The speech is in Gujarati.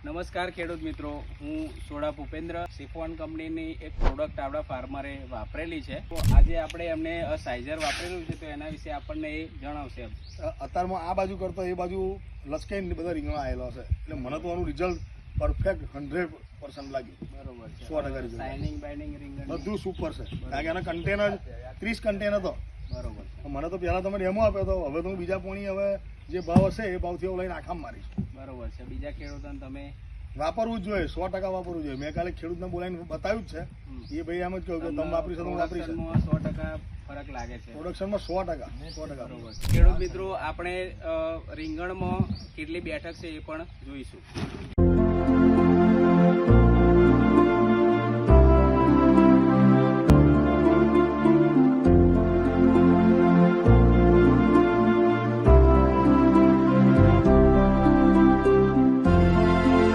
નમસ્કાર ખેડૂત મિત્રો, હું સોડા ભૂપેન્દ્ર સિફોન કંપનીની એક પ્રોડક્ટ આપણા ફાર્મરે વાપરેલી છે. તો આજે આપણે એમને સાઇઝર વાપરેલું છે, તો એના વિશે આપણને એ જણાવશે. અત્યારમાં આ બાજુ કરતો એ બાજુ લસકાઈને બધા રીંગણા આવેલા છે, એટલે મને તો આનું રિઝલ્ટ પરફેક્ટ 100% લાગ્યું. બરોબર છે. 100% શાઇનિંગ બાઇનિંગ રીંગણ બધું સુપર છે, કારણ કે એના કન્ટેનર 30 કન્ટેનર હતો. બરોબર છે. મને તો પહેલાં તમે ડેમો આપ્યો હતો, હવે તો હું બીજા પોણી હવે જે ભાવ હશે એ ભાવથી હું લઈને આખામ મારીશ. બરોબર છે. બીજા ખેડૂતોને તમે વાપરવું જ જોઈએ, 100% વાપરવું જોઈએ. મેં કાલે ખેડૂતને બોલાવીને બતાવ્યું જ છે, એ ભાઈ એમ જ કહ્યું કે તમે વાપરી શકો, હું વાપરી શકું. 100% ફરક લાગે છે પ્રોડક્શનમાં 100%. બરોબર. ખેડૂત મિત્રો, આપણે રીંગણમાં કેટલી બેઠક છે એ પણ જોઈશું.